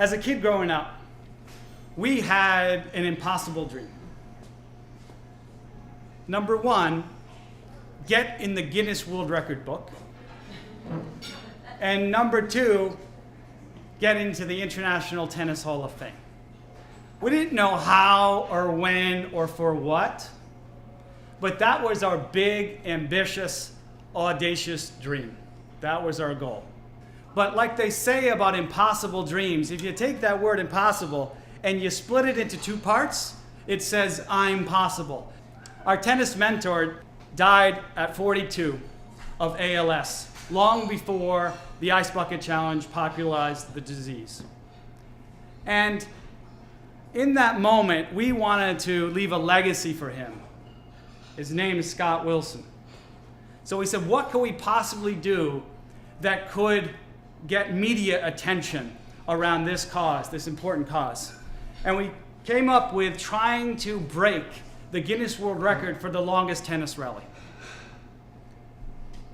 As a kid growing up, we had an impossible dream. Number one, get in the Guinness World Record book. And number two, get into the International Tennis Hall of Fame. We didn't know how or when or for what, but that was our big, ambitious, audacious dream. That was our goal. But like they say about impossible dreams, if you take that word impossible and you split it into two parts, it says I'm possible. Our tennis mentor died at 42 of ALS, long before the Ice Bucket Challenge popularized the disease. And in that moment, we wanted to leave a legacy for him. His name is Scott Wilson. So we said, what can we possibly do that could get media attention around this cause, this important cause? And we came up with trying to break the Guinness World Record for the longest tennis rally.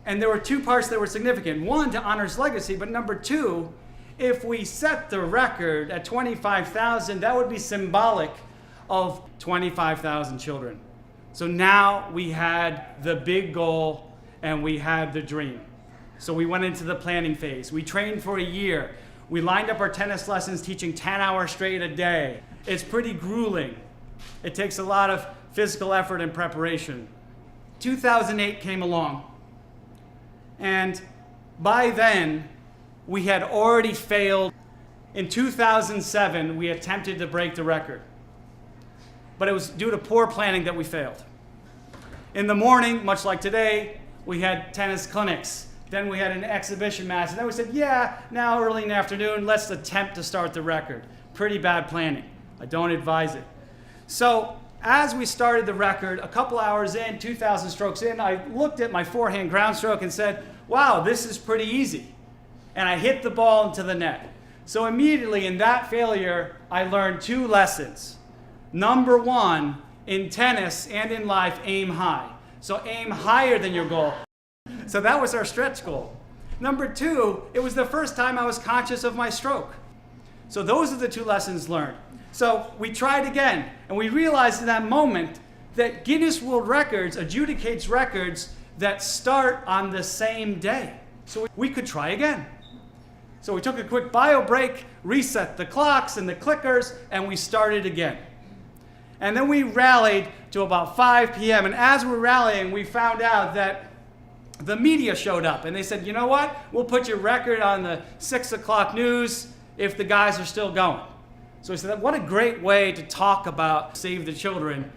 And there were two parts that were significant. One, to honor his legacy, but number two, if we set the record at 25,000, that would be symbolic of 25,000 children. So now we had the big goal and we had the dream. So we went into the planning phase. We trained for a year. We lined up our tennis lessons, teaching 10 hours straight a day. It's pretty grueling. It takes a lot of physical effort and preparation. 2008 came along. And by then, we had already failed. In 2007, we attempted to break the record. But it was due to poor planning that we failed. In the morning, much like today, we had tennis clinics. Then we had an exhibition match. And then we said, yeah, now early in the afternoon, let's attempt to start the record. Pretty bad planning. I don't advise it. So as we started the record, a couple hours in, 2,000 strokes in, I looked at my forehand ground stroke and said, wow, this is pretty easy. And I hit the ball into the net. So immediately in that failure, I learned two lessons. Number one, in tennis and in life, aim high. So aim higher than your goal. So that was our stretch goal. Number two, it was the first time I was conscious of my stroke. So those are the two lessons learned. So we tried again, and we realized in that moment that Guinness World Records adjudicates records that start on the same day. So we could try again. So we took a quick bio break, reset the clocks and the clickers, and we started again. And then we rallied to about 5 p.m. And as we're rallying, we found out that the media showed up. And they said, you know what? We'll put your record on the 6 o'clock news if the guys are still going. So we said, what a great way to talk about Save the Children,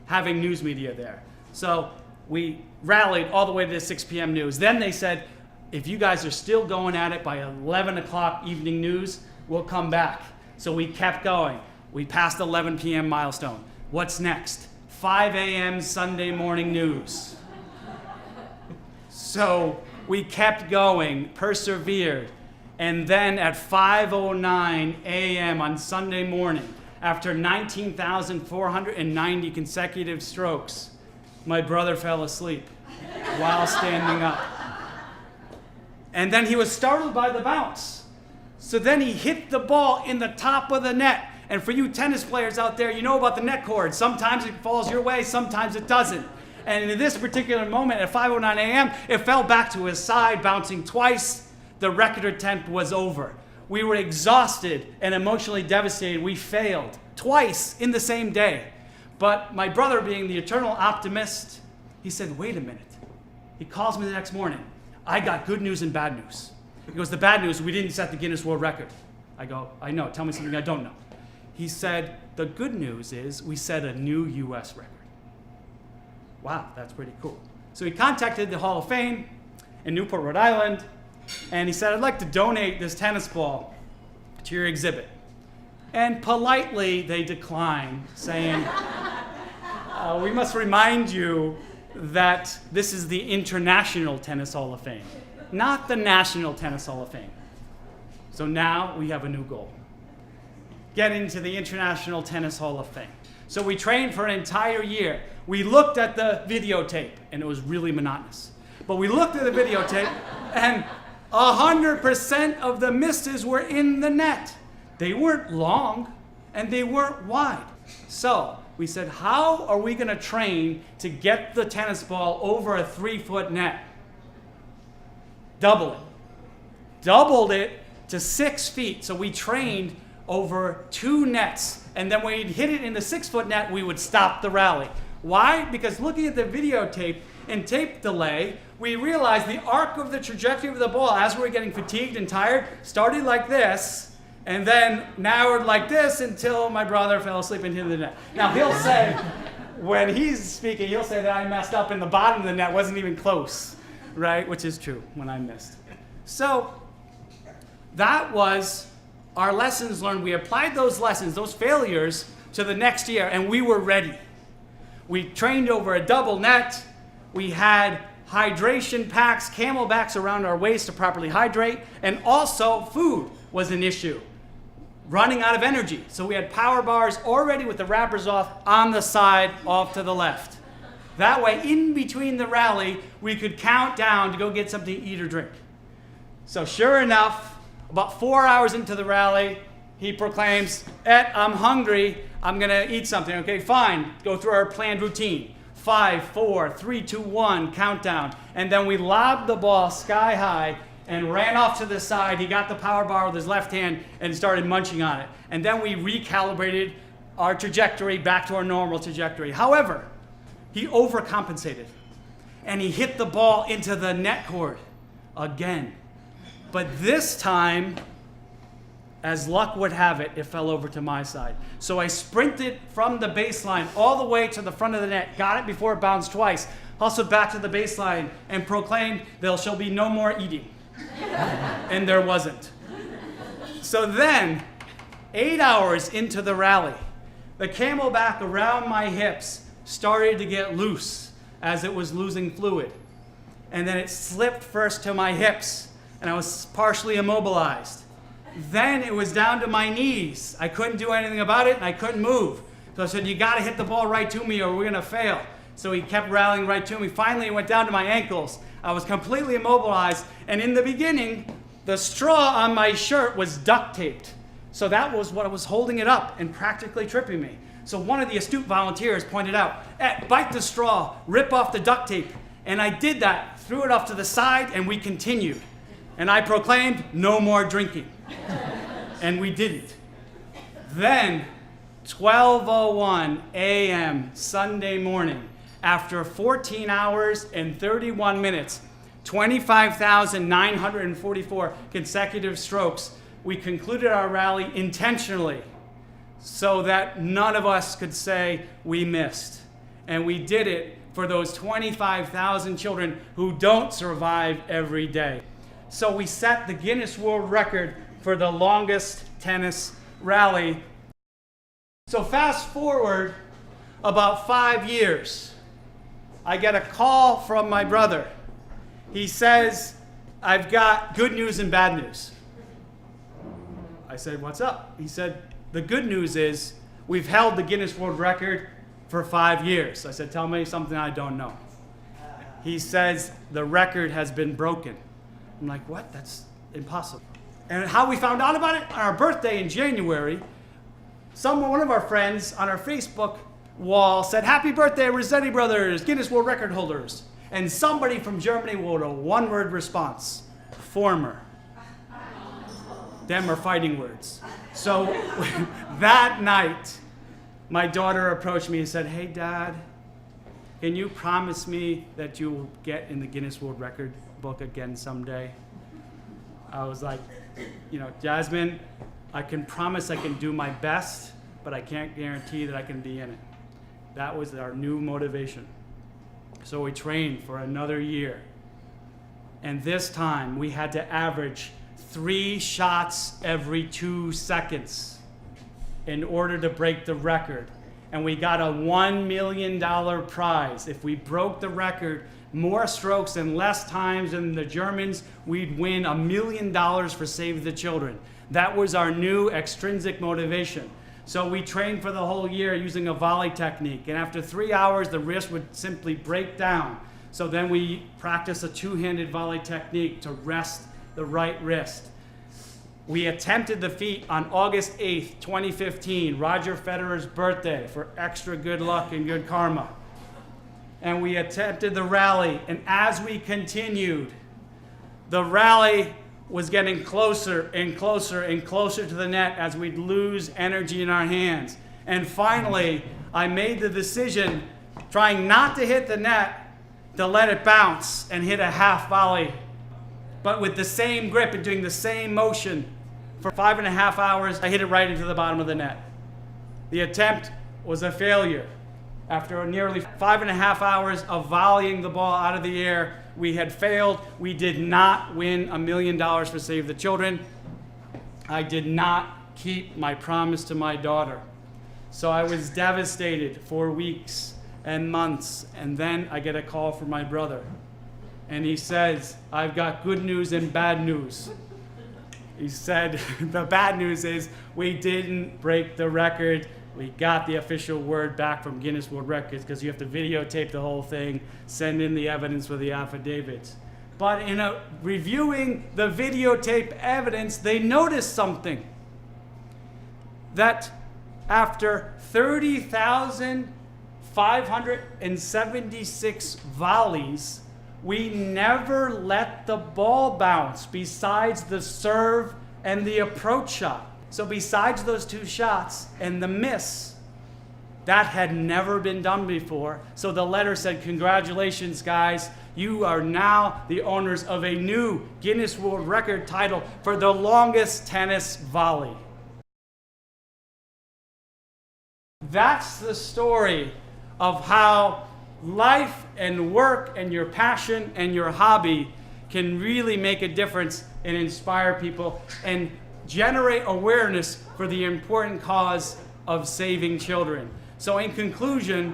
having news media there. So we rallied all the way to the 6 p.m. news. Then they said, if you guys are still going at it by 11 o'clock evening news, we'll come back. So we kept going. We passed the 11 p.m. milestone. What's next? 5 a.m. Sunday morning news. So we kept going, persevered. And then at 5:09 a.m. on Sunday morning, after 19,490 consecutive strokes, my brother fell asleep while standing up. And then he was startled by the bounce. So then he hit the ball in the top of the net. And for you tennis players out there, you know about the net cord. Sometimes it falls your way, sometimes it doesn't. And in this particular moment at 5:09 a.m., it fell back to his side, bouncing twice. The record attempt was over. We were exhausted and emotionally devastated. We failed twice in the same day. But my brother, being the eternal optimist, he said, wait a minute. He calls me the next morning. I got good news and bad news. He goes, the bad news, we didn't set the Guinness World Record. I go, I know, tell me something I don't know. He said, the good news is we set a new US record. Wow, that's pretty cool. So he contacted the Hall of Fame in Newport, Rhode Island, and he said, I'd like to donate this tennis ball to your exhibit. And politely, they declined, saying, we must remind you that this is the International Tennis Hall of Fame, not the National Tennis Hall of Fame. So now we have a new goal. Get into the International Tennis Hall of Fame. So we trained for an entire year. We looked at the videotape, and it was really monotonous. But we looked at the videotape, and 100% of the misses were in the net. They weren't long and they weren't wide. So we said, how are we going to train to get the tennis ball over a 3-foot net? Double it. Doubled it to 6 feet. So we trained over 2 nets. And then when we'd hit it in the 6-foot net, we would stop the rally. Why? Because looking at the videotape and tape delay, we realized the arc of the trajectory of the ball as we were getting fatigued and tired started like this, and then narrowed like this until my brother fell asleep and hit the net. Now he'll say, when he's speaking, he'll say that I messed up in the bottom of the net, wasn't even close, right? Which is true when I missed. So that was our lessons learned. We applied those lessons, those failures, to the next year, and we were ready. We trained over a double net. We had hydration packs, camelbacks around our waist to properly hydrate, and also food was an issue. Running out of energy. So we had power bars already with the wrappers off on the side, off to the left. That way, in between the rally, we could count down to go get something to eat or drink. So sure enough, about 4 hours into the rally, he proclaims, "Ed, I'm hungry. I'm going to eat something." Okay, fine. Go through our planned routine. 5, 4, 3, 2, 1, countdown. And then we lobbed the ball sky high and ran off to the side. He got the power bar with his left hand and started munching on it. And then we recalibrated our trajectory back to our normal trajectory. However, he overcompensated and he hit the ball into the net cord again. But this time, as luck would have it, it fell over to my side. So I sprinted from the baseline all the way to the front of the net, got it before it bounced twice, hustled back to the baseline, and proclaimed, "There shall be no more eating." And there wasn't. So then, 8 hours into the rally, the camelback around my hips started to get loose as it was losing fluid. And then it slipped first to my hips, and I was partially immobilized. Then it was down to my knees. I couldn't do anything about it, and I couldn't move. So I said, "You got to hit the ball right to me or we're going to fail." So he kept rallying right to me. Finally, it went down to my ankles. I was completely immobilized, and in the beginning, the straw on my shirt was duct taped. So that was what was holding it up and practically tripping me. So one of the astute volunteers pointed out, "Bite the straw, rip off the duct tape." And I did that, threw it off to the side, and we continued. And I proclaimed, "No more drinking." And we didn't. Then, 12:01 a.m. Sunday morning, after 14 hours and 31 minutes, 25,944 consecutive strokes, we concluded our rally intentionally so that none of us could say we missed. And we did it for those 25,000 children who don't survive every day. So we set the Guinness World Record for the longest tennis rally. So fast forward about 5 years. I get a call from my brother. He says, "I've got good news and bad news." I said, "What's up?" He said, "The good news is we've held the Guinness World Record for 5 years." I said, "Tell me something I don't know." He says, "The record has been broken." I'm like, "What? That's impossible." And how we found out about it? On our birthday in January, one of our friends on our Facebook wall said, "Happy birthday, Rossetti Brothers, Guinness World Record holders." And somebody from Germany wrote a one-word response: "Former." Them are fighting words. So that night, my daughter approached me and said, "Hey, Dad, can you promise me that you will get in the Guinness World Record book again someday?" I was like, "Jasmine, I can promise I can do my best, but I can't guarantee that I can be in it." That was our new motivation. So we trained for another year. And this time we had to average 3 shots every 2 seconds in order to break the record. And we got a $1 million prize. If we broke the record more strokes and less times than the Germans, we'd win $1 million for Save the Children. That was our new extrinsic motivation. So we trained for the whole year using a volley technique. And after 3 hours, the wrist would simply break down. So then we practiced a 2-handed volley technique to rest the right wrist. We attempted the feat on August 8th, 2015, Roger Federer's birthday, for extra good luck and good karma. And we attempted the rally, and as we continued, the rally was getting closer and closer and closer to the net as we'd lose energy in our hands. And finally, I made the decision, trying not to hit the net, to let it bounce and hit a half volley, but with the same grip and doing the same motion. For 5.5 hours, I hit it right into the bottom of the net. The attempt was a failure. After nearly 5.5 hours of volleying the ball out of the air, we had failed. We did not win $1 million for Save the Children. I did not keep my promise to my daughter. So I was devastated for weeks and months, and then I get a call from my brother. And he says, I've got good news and bad news. He said, the bad news is we didn't break the record. We got the official word back from Guinness World Records because you have to videotape the whole thing, send in the evidence for the affidavits. But in reviewing the videotape evidence, they noticed something. That after 30,576 volleys, we never let the ball bounce besides the serve and the approach shot. So besides those two shots and the miss, that had never been done before. So the letter said, congratulations, guys. You are now the owners of a new Guinness World Record title for the longest tennis volley. That's the story of how life and work and your passion and your hobby can really make a difference and inspire people and generate awareness for the important cause of saving children. So in conclusion,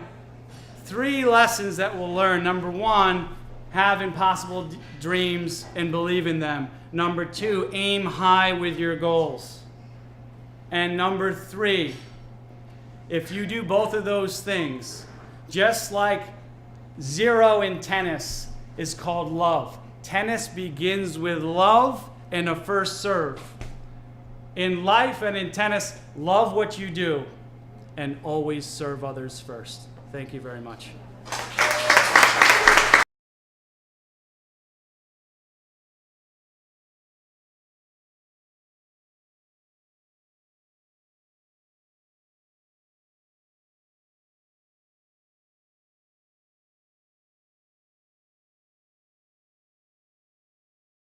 3 lessons that we'll learn. Number 1, have impossible dreams and believe in them. Number 2, aim high with your goals. And number 3, if you do both of those things, just like 0 in tennis is called love. Tennis begins with love and a first serve. In life and in tennis, love what you do and always serve others first. Thank you very much.